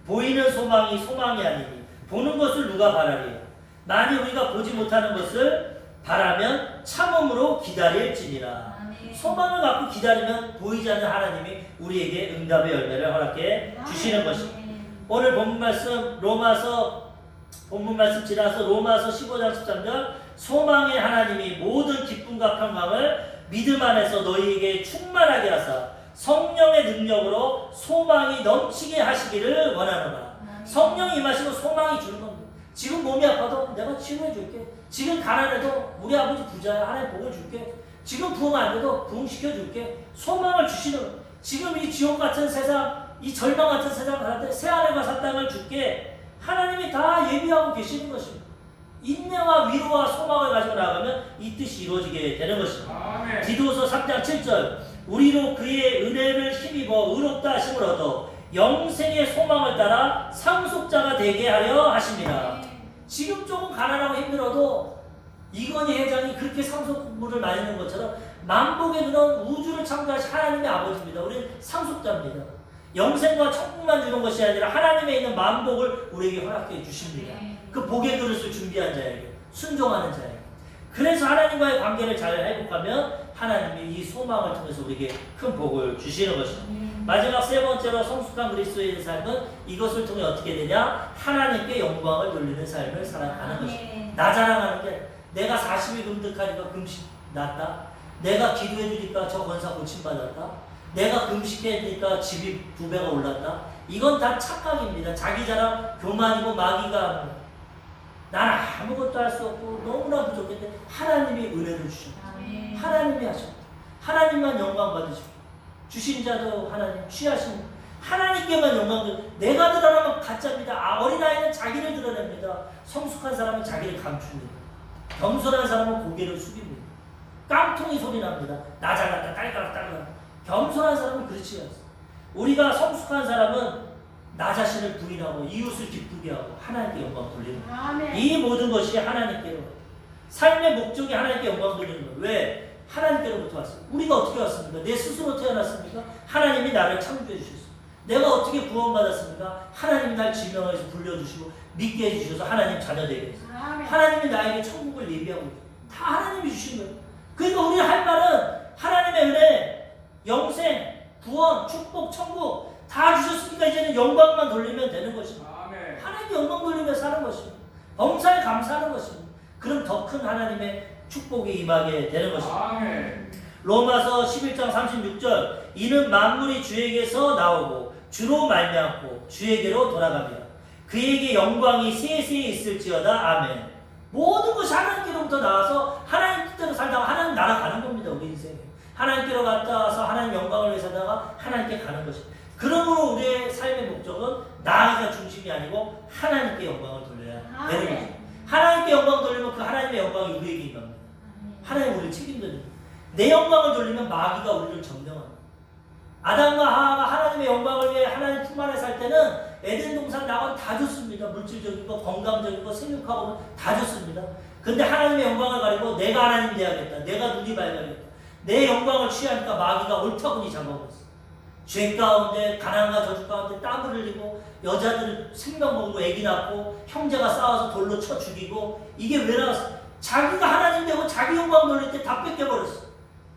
보이는 소망이 소망이 아니니 보는 것을 누가 바라리요. 만일 우리가 보지 못하는 것을 바라면 참음으로 기다릴지니라. 소망을 갖고 기다리면 보이지 않는 하나님이 우리에게 응답의 열매를 허락해 주시는 것입니다. 오늘 본문 말씀 본문 말씀 지나서 로마서 15장 13절 소망의 하나님이 모든 기쁨과 평강을 믿음 안에서 너희에게 충만하게 하사 성령의 능력으로 소망이 넘치게 하시기를 원하노라. 성령이 임하시면 소망이 주는 겁니다. 지금 몸이 아파도 내가 치료해 줄게. 지금 가난해도 우리 아버지 부자야. 하나님 복을 줄게. 지금 부흥 안 돼도 부흥시켜 줄게. 소망을 주시는 거예요. 지금 이 지옥 같은 세상, 이 절망 같은 세상 가운데 새 하늘과 새 땅을 줄게. 하나님이 다 예비하고 계시는 것입니다. 인내와 위로와 소망을 가지고 나가면 이 뜻이 이루어지게 되는 것입니다. 아멘. 디도서 3장 7절 우리로 그의 은혜를 힘입어 의롭다 하심을 얻어 영생의 소망을 따라 상속자가 되게 하려 하십니다. 지금 조금 가난하고 힘들어도 이건희 회장이 그렇게 상속물을 많이 넣은 것처럼 만복의 근원 우주를 창조하신 하나님의 아버지입니다. 우리는 상속자입니다. 영생과 천국만 주는 것이 아니라 하나님에 있는 만복을 우리에게 허락해 주십니다. 그 복의 그릇을 준비한 자에게, 순종하는 자에게. 그래서 하나님과의 관계를 잘 회복하면 하나님이 이 소망을 통해서 우리에게 큰 복을 주시는 것입니다. 마지막 세 번째로 성숙한 그리스도인의 삶은 이것을 통해 어떻게 되냐? 하나님께 영광을 돌리는 삶을 살아가는 것입니다. 나 자랑하는 게 내가 40일 금득하니까 금식 났다. 내가 기도해 주니까 저 권사 고침받았다. 내가 금식해 주니까 집이 2배가 올랐다. 이건 다 착각입니다. 자기 자랑, 교만이고 마귀가 하는 거예요. 난 아무것도 할 수 없고 너무나 부족한데 하나님이 은혜를 주셨다. 하나님이 하셨다. 하나님만 영광 받으십시오. 주신 자도 하나님, 취하신 하나님께만 영광을. 내가 드러나면 가짜입니다. 어린아이는 자기를 드러냅니다. 성숙한 사람은 자기를 감춥니다. 겸손한 사람은 고개를 숙입니다. 깡통이 소리 납니다. 나 잘났다, 딸깍딸깍. 겸손한 사람은 그렇지 않습니다. 우리가 성숙한 사람은 나 자신을 부인하고 이웃을 기쁘게 하고 하나님께 영광 돌리는 거예요. 이 모든 것이 하나님께로, 삶의 목적이 하나님께 영광 돌리는 거예요. 왜? 하나님께로부터 왔어요. 우리가 어떻게 왔습니까? 내 스스로 태어났습니까? 하나님이 나를 창조해 주셨어요. 내가 어떻게 구원받았습니까? 하나님이 날 지명해서 불러주시고 믿게 해주셔서 하나님 자녀 되게 했어요. 하나님이 나에게 천국을 예비하고 있어요. 다 하나님이 주신 거예요. 그러니까 우리 할 말은 하나님의 은혜, 영생, 구원, 축복, 천국 다 주셨으니까 이제는 영광만 돌리면 되는 것입니다. 하나님께 영광 돌리며 사는 것입니다. 범사에 감사하는 것입니다. 그럼 더 큰 하나님의 축복이 임하게 되는 것입니다. 아멘. 로마서 11장 36절 이는 만물이 주에게서 나오고 주로 말미암고 주에게로 돌아가며 그에게 영광이 세세히 있을지어다. 아멘. 모든 것이 하나님께로부터 나와서 하나님 뜻대로 살다가 하나님 날아가는 겁니다. 우리 인생에. 하나님께로 갔다 와서 하나님 영광을 위해 살다가 하나님께 가는 것입니다. 그러므로 우리의 삶의 목적은 나가 중심이 아니고 하나님께 영광을 돌려야 되는 것입니다. 하나님께 영광 돌리면 그 하나님의 영광이 우리에게 임합니다. 하나님 우리를 책임져줍니다. 내 영광을 돌리면 마귀가 우리를 점령합니다. 아담과 하와가 하나님의 영광을 위해 하나님 품 안에 살 때는 에덴 동산 낙원 다 좋습니다. 물질적인 거, 건강적인 거, 생육하고 다 좋습니다. 근데 하나님의 영광을 가리고 내가 하나님 돼야겠다. 내가 눈이 밝아야겠다. 내 영광을 취하니까 마귀가 옳다구니 잡아버렸어. 죄 가운데, 가난과 저주 가운데 땀을 흘리고 여자들 생명 먹고 애기 낳고 형제가 싸워서 돌로 쳐 죽이고 이게 왜 나왔어? 자기가 하나님 되고 자기 영광 돌릴 때 다 뺏겨버렸어.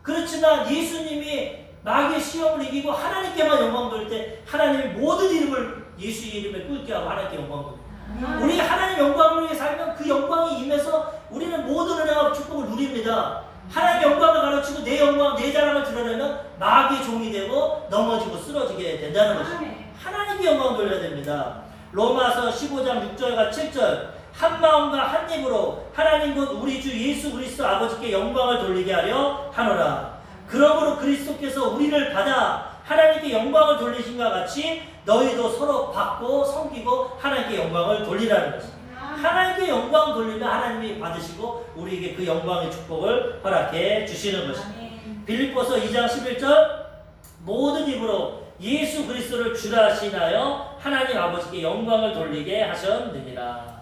그렇지만 예수님이 마귀의 시험을 이기고 하나님께만 영광 돌릴 때 하나님이 모든 이름을 예수의 이름에 꿇게 하고 하나님께 영광 돌립니다. 우리 하나님 영광을 위해 살면 그 영광이 임해서 우리는 모든 은혜와 축복을 누립니다. 하나님 영광을 가르치고 내 영광, 내 자랑을 드러내면 마귀의 종이 되고 넘어지고 쓰러지게 된다는 것입니다. 하나님께 영광 돌려야 됩니다. 로마서 15장 6절과 7절 한 마음과 한 입으로 하나님 곧 우리 주 예수 그리스도 아버지께 영광을 돌리게 하려 하노라. 그러므로 그리스도께서 우리를 받아 하나님께 영광을 돌리신과 같이 너희도 서로 받고 섬기고 하나님께 영광을 돌리라는 것입니다. 하나님께 영광 돌리면 하나님이 받으시고 우리에게 그 영광의 축복을 허락해 주시는 것입니다. 빌립보서 2장 11절 모든 입으로 예수 그리스도를 주라 하시나요 하나님 아버지께 영광을 돌리게 하셨느니라.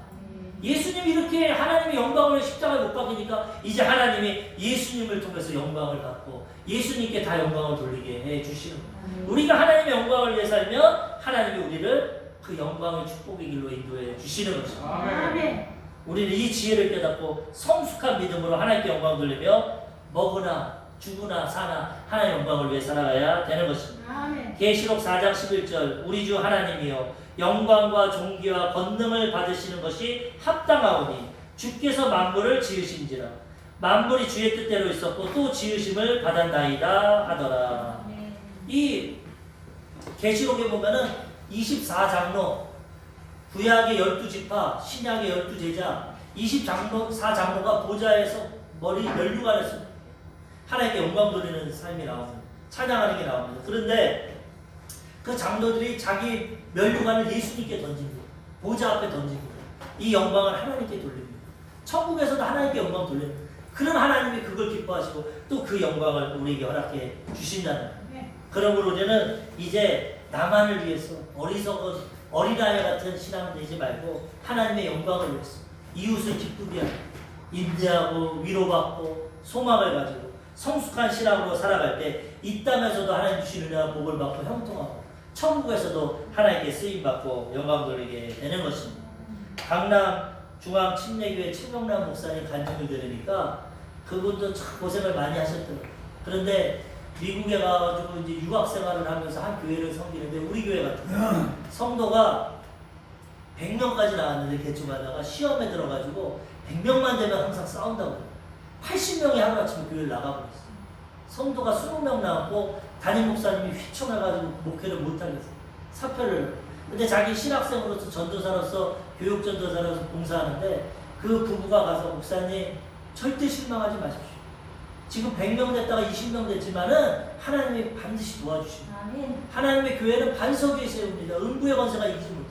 예수님이 이렇게 하나님의 영광을 위해 십자가에 못 박히니까 이제 하나님이 예수님을 통해서 영광을 받고 예수님께 다 영광을 돌리게 해 주시는 거예요. 우리가 하나님의 영광을 위해 살면 하나님이 우리를 그 영광의 축복의 길로 인도해 주시는 것입니다. 아멘. 우리는 이 지혜를 깨닫고 성숙한 믿음으로 하나님께 영광 돌리며 먹으나 죽으나 사나 하나님의 영광을 위해 살아가야 되는 것입니다. 계시록 4장 11절 우리 주 하나님이여 영광과 존귀와 권능을 받으시는 것이 합당하오니 주께서 만물을 지으신지라 만물이 주의 뜻대로 있었고 또 지으심을 받았나이다 하더라. 이 계시록에 보면은 24장로 구약의 12지파 신약의 12제자 24장로가 보좌에서 머리 멸류관에서 하나님께 영광 돌리는 삶이 나옵니다. 찬양하는 게 나옵니다. 그런데 그 장로들이 자기 멸류관을 예수님께 던집니다. 보좌 앞에 던집니다. 이 영광을 하나님께 돌립니다. 천국에서도 하나님께 영광 돌려요. 그럼 하나님이 그걸 기뻐하시고 또 그 영광을 우리에게 허락해 주신다는 거예요. 네. 그러므로 우리는 이제 나만을 위해서 어리석은 어린아이 같은 신앙을 내지 말고 하나님의 영광을 위해서 이웃을 기쁘게 하고 인내하고 위로받고 소망을 가지고 성숙한 신앙으로 살아갈 때 이 땅에서도 하나님 주신 은혜와 복을 받고 형통하고 천국에서도 하나님께 쓰임받고 영광 돌리게 되는 것입니다. 강남 중앙침례교회 최명남 목사님 간증을 들으니까 그분도 참 고생을 많이 하셨더라고요. 그런데 미국에 가가지고 이제 유학 생활을 하면서 한 교회를 섬기는데 우리 교회 같은 경우 성도가 100명까지 나왔는데 개초하다가 시험에 들어가지고 100명만 되면 항상 싸운다고 해요. 80명이 하루아침에 교회를 나가버렸어요. 성도가 20명 나왔고 담임 목사님이 휘청해가지고 목회를 못하겠어요. 사표를. 근데 자기 신학생으로서 전도사로서 교육전도사로서 봉사하는데 그 부부가 가서 목사님 절대 실망하지 마십시오. 지금 100명 됐다가 20명 됐지만은 하나님이 반드시 도와주십니다. 아멘. 하나님의 교회는 반석 위에 세웁니다. 음부의 권세가 이기지 못해.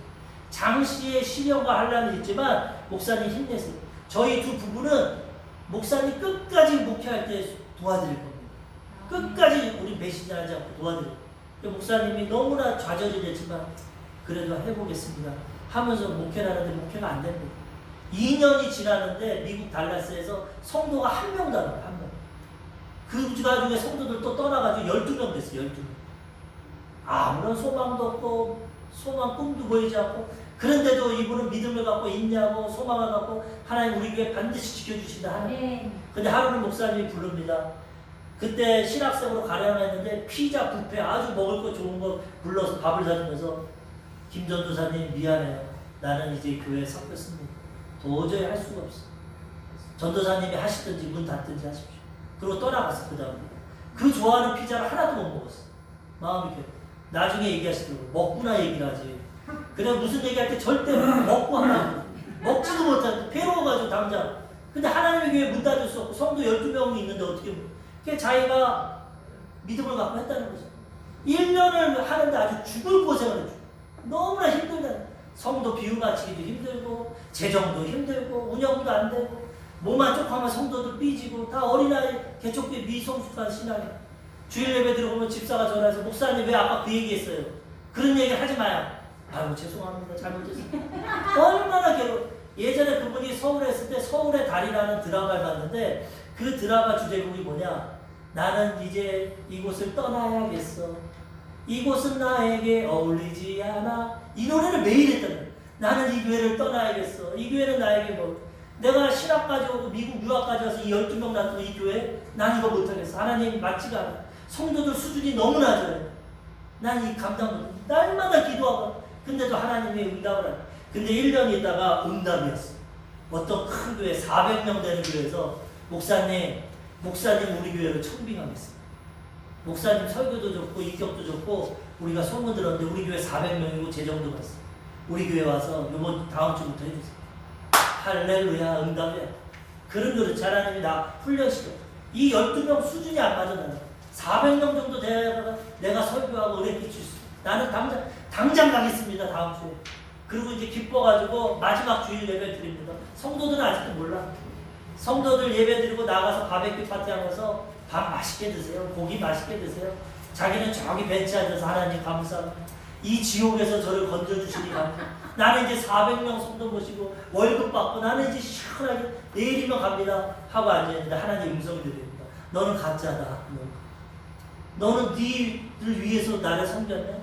장시의 시련과 환란이 있지만 목사님 힘내세요. 저희 두 부부는 목사님 끝까지 목회할 때 도와드릴 겁니다. 끝까지 우리 배신하지 않고 도와드려요. 목사님이 너무나 좌절이 됐지만 그래도 해보겠습니다 하면서 목회를 하는데 목회가 안 됩니다. 2년이 지났는데 미국 달라스에서 성도가 한 명도 안 와요. 한 명. 그 가중에 성도들 또 떠나가지고 12명 됐어요. 12명. 아무런 소망도 없고 소망 꿈도 보이지 않고 그런데도 이분은 믿음을 갖고 인내하고 소망을 갖고 하나님 우리 교회 반드시 지켜주신다 하는. 근데 하루는 목사님이 부릅니다. 그때 신학생으로 가려했는데 피자 뷔페 아주 먹을 거 좋은 거 불러서 밥을 사주면서 김 전도사님 미안해요. 나는 이제 교회에 섞였습니다. 도저히 할 수가 없어. 전도사님이 하시든지 문 닫든지 하십시오. 그리고 떠나갔어. 그 다음에 그 좋아하는 피자를 하나도 못 먹었어. 마음이 괴로워. 나중에 얘기하시더라고. 먹구나 얘기를 하지. 그래 무슨 얘기할 때 절대 먹고 하라고. 먹지도 못하고 괴로워가지고 당장. 근데 하나님의 교회 문 닫을 수 없고 성도 12명이 있는데 어떻게 그게 자기가 믿음을 갖고 했다는 거죠. 1년을 하는데 아주 죽을 고생을 해줘. 너무나 힘들다. 성도 비유 맞추기도 힘들고 재정도 힘들고 운영도 안 되고 몸만 쪽하면 성도들 삐지고 다 어린아이 개척교회 미성숙한 신앙이야. 주일 예배 들어보면 집사가 전화해서 목사님 왜 아까 그 얘기했어요? 그런 얘기 하지 마요. 아이고 죄송합니다. 잘못했어요. 얼마나 괴로워. 예전에 그분이 서울에 있을 때 서울의 달이라는 드라마를 봤는데 그 드라마 주제곡이 뭐냐? 나는 이제 이곳을 떠나야겠어. 이곳은 나에게 어울리지 않아. 이 노래를 매일 했단 말이야. 나는 이 교회를 떠나야겠어. 이 교회는 나에게 뭐. 내가 신학까지 오고 미국 유학까지 와서 이 12명 놔두고 이 교회 난 이거 못하겠어. 하나님 맞지가 않아. 성도들 수준이 너무 낮아요. 난 이 감당 못해. 날마다 기도하고 근데도 하나님이 응답을 하네. 근데 1년 있다가 응답이었어. 어떤 큰 교회 400명 되는 교회에서 목사님 우리 교회를 청빙하겠습니다. 목사님 설교도 좋고 인격도 좋고 우리가 소문 들었는데 우리 교회 400명이고 재정도 봤어. 우리 교회 와서 이번 다음 주부터 해주세요. 할렐루야 응답이야. 그런 거를 하나님이 나 훈련시켜. 이 12명 수준이 안 맞아 나는. 400명 정도 되다가 내가 설교하고 은혜 끼칠 수 있어. 나는 당장 가겠습니다 다음 주에. 그리고 이제 기뻐가지고 마지막 주일 예배 드립니다. 성도들은 아직도 몰라. 성도들 예배 드리고 나가서 바베큐 파티 하면서 밥 맛있게 드세요. 고기 맛있게 드세요. 자기는 저기 벤치에 앉아서 하나님 감사합니다. 이 지옥에서 저를 건져주시니 감사합니다. 나는 이제 400명 성도 모시고 월급 받고 나는 이제 시원하게 내일이면 갑니다 하고 앉아있는데 하나님 음성이 들립니다. 너는 가짜다. 너는 니를 위해서 나를 섬겼냐?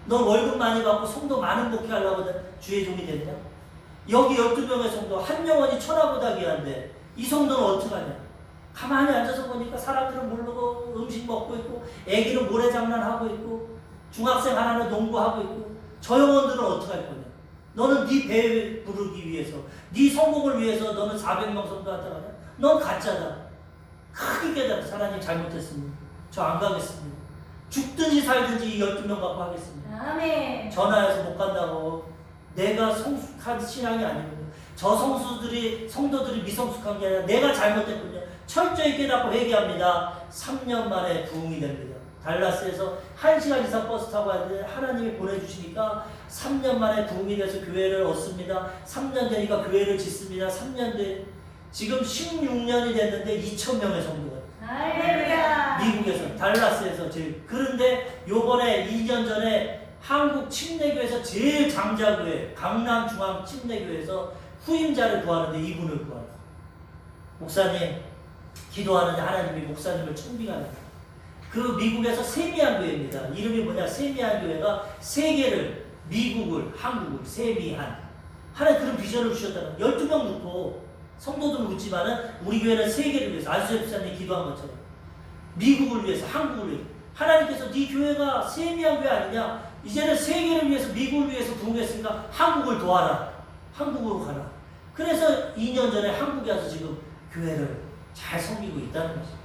넌 월급 많이 받고 성도 많은 목회하려고 주의 종이 됐냐? 여기 12명의 성도 한 영혼이 천하보다 귀한데 이 성도는 어떡하냐? 가만히 앉아서 보니까 사람들은 모르고 음식 먹고 있고 애기는 모래장난하고 있고 중학생 하나는 농구하고 있고 저 영혼들은 어떡할 거냐? 너는 네 배 부르기 위해서 네 성공을 위해서 너는 400명 성도한테 가냐? 넌 가짜다. 크게 깨달아. 하나님 잘못했습니다. 저 안 가겠습니다. 죽든지 살든지 이 12명 갖고 하겠습니다. 아멘. 전화해서 못 간다고. 내가 성숙한 신앙이 아니거든요. 저 성도들이 미성숙한 게 아니라 내가 잘못했군요. 철저히 깨닫고 회개합니다. 3년 만에 부흥이 됩니다. 달라스에서 1시간 이상 버스 타고 왔는데 하나님이 보내주시니까 3년 만에 부흥이 돼서 교회를 얻습니다. 3년 되니까 교회를 짓습니다. 3년 뒤에 지금 16년이 됐는데 2,000명의 성도가 할렐루야. 미국에서 달라스에서 제일. 그런데 요번에 2년 전에 한국 침례교회에서 제일 장자교회 강남중앙 침례교회에서 후임자를 구하는데 이분을 구하는 목사님 기도하는데 하나님이 목사님을 청빙하는 그 미국에서 세미한 교회입니다. 이름이 뭐냐? 세미한 교회가 세계를 미국을 한국을 세미한 하나님 그런 비전을 주셨다는 12명 놓고 성도들을 묻지만은 우리 교회는 세계를 위해서 안수재 목사님이 기도한 것처럼 미국을 위해서 한국을 위해서 하나님께서 네 교회가 세미한 교회 아니냐? 이제는 세계를 위해서 미국을 위해서 부흥했으니까 한국을 도와라. 한국으로 가라. 그래서 2년 전에 한국에 와서 지금 교회를 잘 섬기고 있다는 거죠.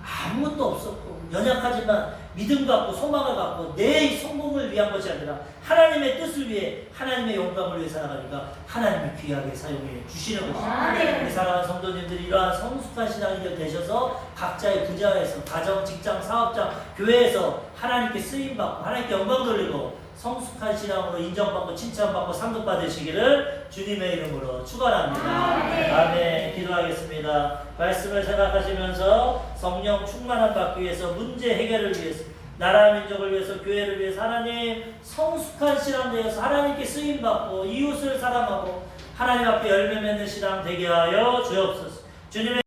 아무것도 없었고 연약하지만 믿음 갖고 소망을 갖고 내 성공을 위한 것이 아니라 하나님의 뜻을 위해 하나님의 영광을 위해 살아가니까 하나님이 귀하게 사용해 주시는 것입니다. 우리 사랑하는 성도님들이 이러한 성숙한 신앙인들 되셔서 각자의 분야에서 가정, 직장, 사업장, 교회에서 하나님께 쓰임받고 하나님께 영광 돌리고 성숙한 신앙으로 인정받고 칭찬받고 상급 받으시기를 주님의 이름으로 축원합니다. 아멘. 기도하겠습니다. 말씀을 생각하시면서 성령 충만함 받기 위해서 문제 해결을 위해서 나라 민족을 위해서 교회를 위해서 하나님 성숙한 신앙 되어서 하나님께 쓰임받고 이웃을 사랑하고 하나님 앞에 열매 맺는 신앙 되게 하여 주옵소서. 주님의